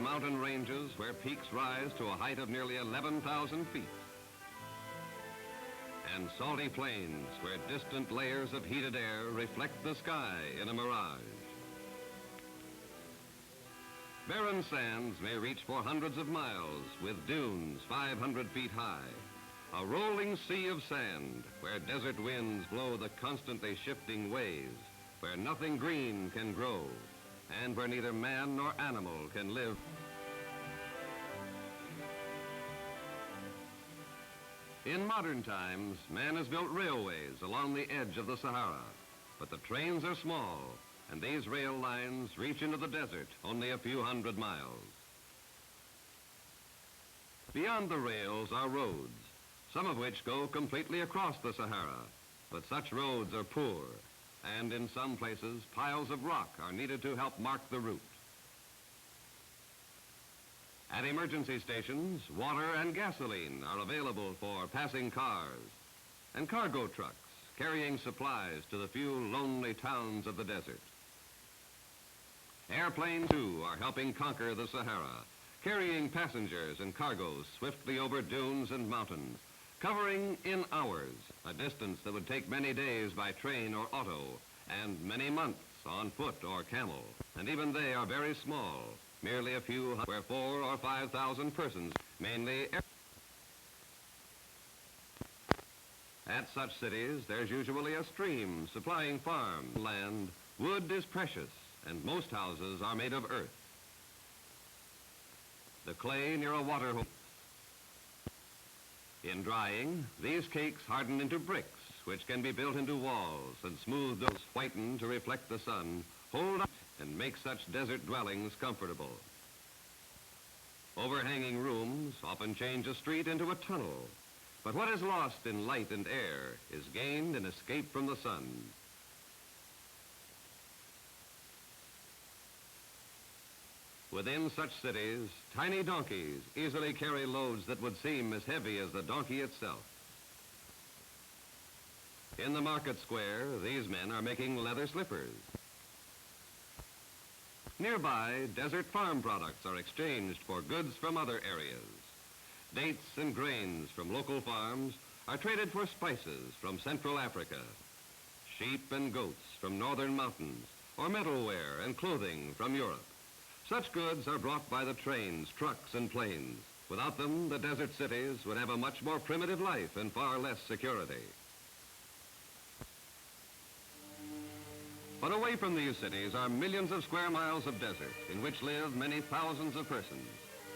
mountain ranges where peaks rise to a height of nearly 11,000 feet. And salty plains where distant layers of heated air reflect the sky in a mirage. Barren sands may reach for hundreds of miles with dunes 500 feet high. A rolling sea of sand where desert winds blow the constantly shifting waves, where nothing green can grow, and where neither man nor animal can live. In modern times, man has built railways along the edge of the Sahara, but the trains are small, and these rail lines reach into the desert only a few hundred miles. Beyond the rails are roads, some of which go completely across the Sahara, but such roads are poor, and in some places, piles of rock are needed to help mark the route. At emergency stations, water and gasoline are available for passing cars, and cargo trucks carrying supplies to the few lonely towns of the desert. Airplanes, too, are helping conquer the Sahara, carrying passengers and cargoes swiftly over dunes and mountains, covering in hours a distance that would take many days by train or auto, and many months on foot or camel. And even they are very small, merely a few, where 4,000 or 5,000 persons, mainly. At such cities, there's usually a stream supplying farm land. Wood is precious, and most houses are made of earth. The clay near a water hole. In drying, these cakes harden into bricks, which can be built into walls and smoothed those whiten to reflect the sun, hold up and make such desert dwellings comfortable. Overhanging rooms often change a street into a tunnel, but what is lost in light and air is gained in escape from the sun. Within such cities, tiny donkeys easily carry loads that would seem as heavy as the donkey itself. In the market square, these men are making leather slippers. Nearby, desert farm products are exchanged for goods from other areas. Dates and grains from local farms are traded for spices from Central Africa, sheep and goats from northern mountains, or metalware and clothing from Europe. Such goods are brought by the trains, trucks, and planes. Without them, the desert cities would have a much more primitive life and far less security. But away from these cities are millions of square miles of desert in which live many thousands of persons.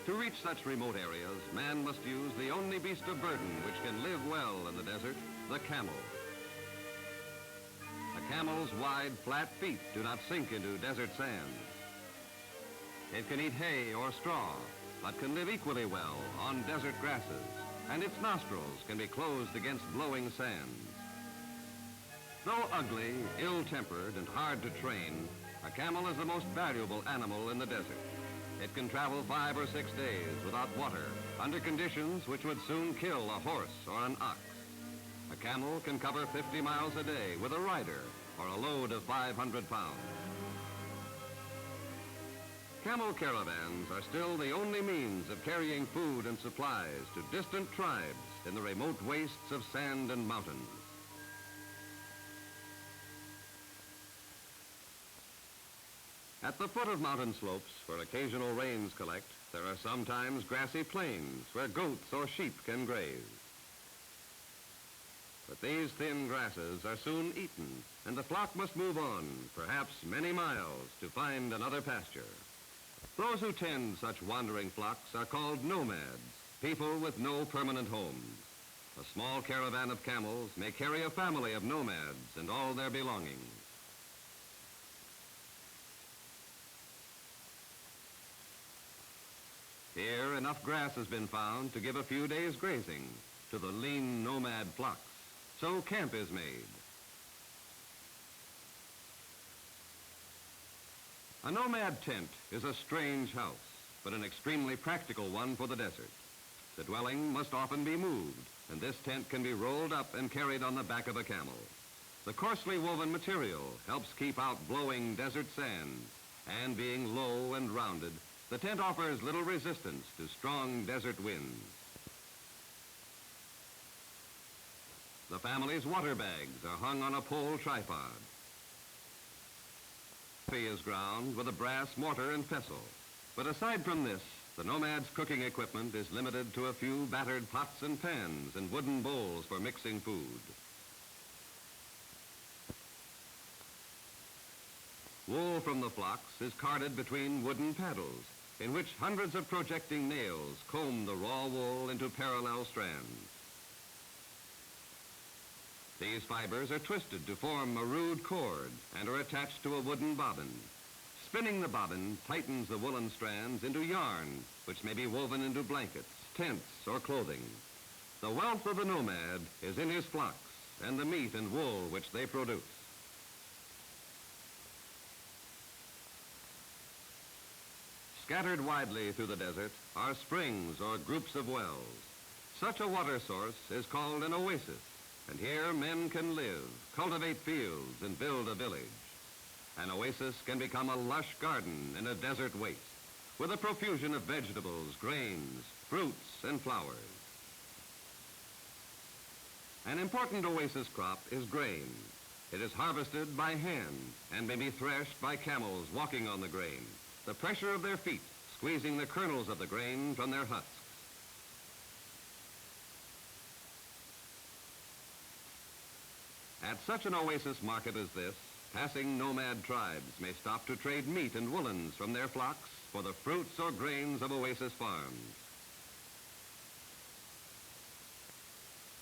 To reach such remote areas, man must use the only beast of burden which can live well in the desert, the camel. A camel's wide, flat feet do not sink into desert sand. It can eat hay or straw, but can live equally well on desert grasses, and its nostrils can be closed against blowing sands. Though ugly, ill-tempered, and hard to train, a camel is the most valuable animal in the desert. It can travel 5 or 6 days without water, under conditions which would soon kill a horse or an ox. A camel can cover 50 miles a day with a rider or a load of 500 pounds. Camel caravans are still the only means of carrying food and supplies to distant tribes in the remote wastes of sand and mountains. At the foot of mountain slopes, where occasional rains collect, there are sometimes grassy plains where goats or sheep can graze. But these thin grasses are soon eaten, and the flock must move on, perhaps many miles, to find another pasture. Those who tend such wandering flocks are called nomads, people with no permanent homes. A small caravan of camels may carry a family of nomads and all their belongings. Here, enough grass has been found to give a few days' grazing to the lean nomad flocks. So camp is made. A nomad tent is a strange house, but an extremely practical one for the desert. The dwelling must often be moved, and this tent can be rolled up and carried on the back of a camel. The coarsely woven material helps keep out blowing desert sands, and being low and rounded, The tent offers little resistance to strong desert winds. The family's water bags are hung on a pole tripod. Coffee is ground with a brass mortar and pestle. But aside from this, the Nomad's cooking equipment is limited to a few battered pots and pans and wooden bowls for mixing food. Wool from the flocks is carded between wooden paddles, in which hundreds of projecting nails comb the raw wool into parallel strands. These fibers are twisted to form a rude cord and are attached to a wooden bobbin. Spinning the bobbin tightens the woolen strands into yarn, which may be woven into blankets, tents, or clothing. The wealth of the Nomad is in his flocks and the meat and wool which they produce. Scattered widely through the desert are springs or groups of wells. Such a water source is called an oasis, and here men can live, cultivate fields, and build a village. An oasis can become a lush garden in a desert waste, with a profusion of vegetables, grains, fruits, and flowers. An important oasis crop is grain. It is harvested by hand and may be threshed by camels walking on the grain, the pressure of their feet squeezing the kernels of the grain from their husks. At such an oasis market as this, passing nomad tribes may stop to trade meat and woolens from their flocks for the fruits or grains of oasis farms.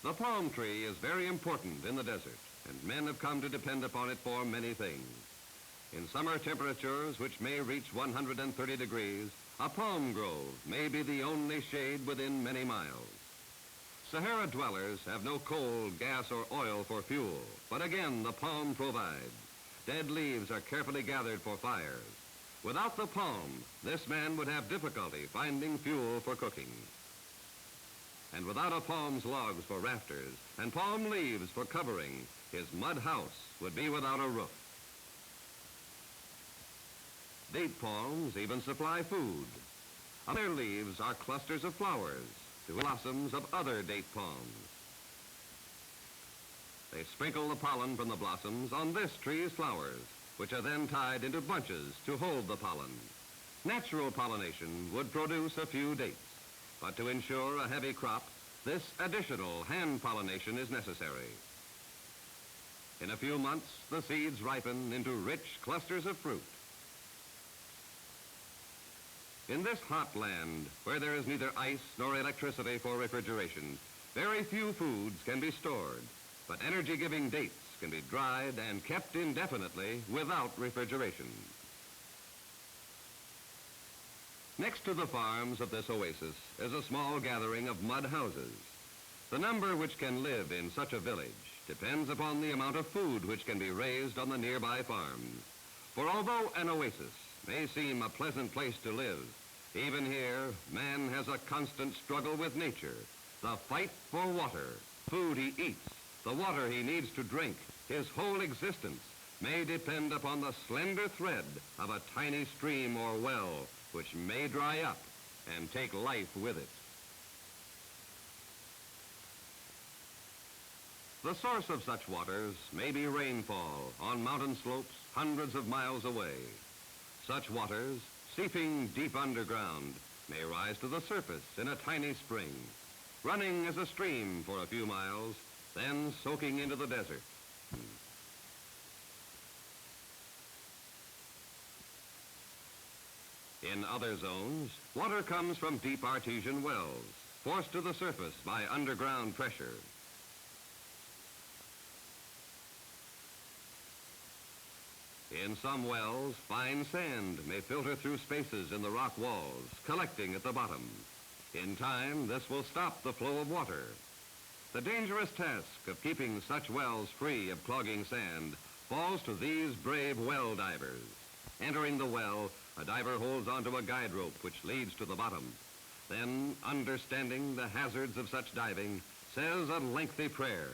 The palm tree is very important in the desert, and men have come to depend upon it for many things. In summer temperatures which may reach 130 degrees, a palm grove may be the only shade within many miles. Sahara dwellers have no coal, gas, or oil for fuel, but again the palm provides. Dead leaves are carefully gathered for fires. Without the palm, this man would have difficulty finding fuel for cooking. And without a palm's logs for rafters and palm leaves for covering, his mud house would be without a roof. Date palms even supply food. On their leaves are clusters of flowers, the blossoms of other date palms. They sprinkle the pollen from the blossoms on this tree's flowers, which are then tied into bunches to hold the pollen. Natural pollination would produce a few dates, but to ensure a heavy crop, this additional hand pollination is necessary. In a few months, the seeds ripen into rich clusters of fruit. In this hot land, where there is neither ice nor electricity for refrigeration, very few foods can be stored, but energy-giving dates can be dried and kept indefinitely without refrigeration. Next to the farms of this oasis is a small gathering of mud houses. The number which can live in such a village depends upon the amount of food which can be raised on the nearby farms. For although an oasis may seem a pleasant place to live, even here man has a constant struggle with nature. The fight for water, food he eats, the water he needs to drink, his whole existence may depend upon the slender thread of a tiny stream or well which may dry up and take life with it. The source of such waters may be rainfall on mountain slopes hundreds of miles away. Such waters, seeping deep underground, may rise to the surface in a tiny spring, running as a stream for a few miles, then soaking into the desert. In other zones, water comes from deep artesian wells, forced to the surface by underground pressure. In some wells, fine sand may filter through spaces in the rock walls, collecting at the bottom. In time, this will stop the flow of water. The dangerous task of keeping such wells free of clogging sand falls to these brave well divers. Entering the well, a diver holds onto a guide rope which leads to the bottom. Then, understanding the hazards of such diving, says a lengthy prayer.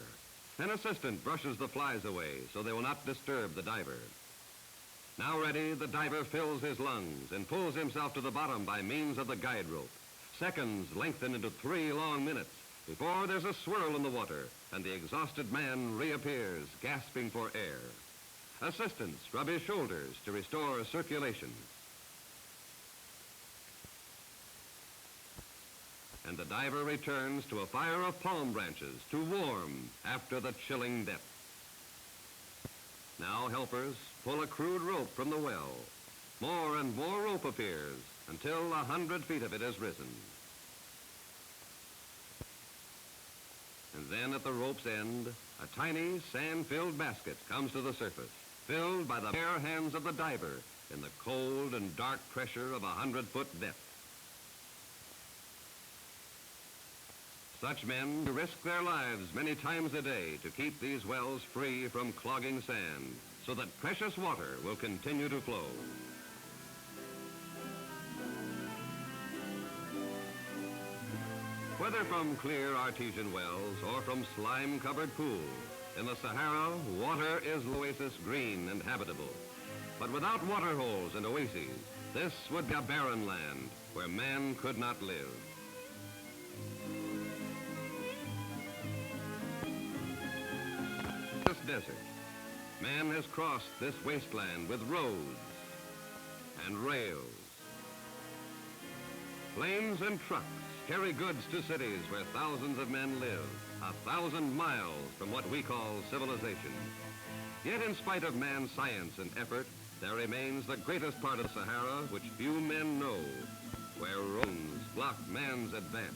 An assistant brushes the flies away so they will not disturb the diver. Now ready, the diver fills his lungs and pulls himself to the bottom by means of the guide rope. Seconds lengthen into 3 long minutes before there's a swirl in the water and the exhausted man reappears, gasping for air. Assistants rub his shoulders to restore circulation. And the diver returns to a fire of palm branches to warm after the chilling depth. Now helpers pull a crude rope from the well. More and more rope appears until 100 feet of it has risen. And then at the rope's end, a tiny sand-filled basket comes to the surface, filled by the bare hands of the diver in the cold and dark pressure of 100-foot depth. Such men risk their lives many times a day to keep these wells free from clogging sand so that precious water will continue to flow. Whether from clear artesian wells or from slime-covered pools, in the Sahara, water is oasis green and habitable. But without water holes and oases, this would be a barren land where man could not live. This desert, man has crossed this wasteland with roads and rails. Planes and trucks carry goods to cities where thousands of men live, 1,000 miles from what we call civilization. Yet in spite of man's science and effort, there remains the greatest part of the Sahara which few men know, where roads block man's advance,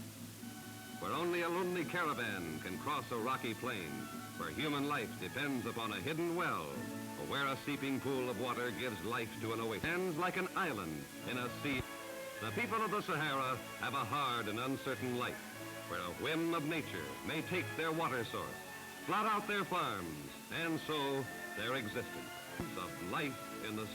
where only a lonely caravan can cross a rocky plain, where human life depends upon a hidden well, or where a seeping pool of water gives life to an oasis. Ends like an island in a sea. The people of the Sahara have a hard and uncertain life, where a whim of nature may take their water source, blot out their farms, and so their existence of life in the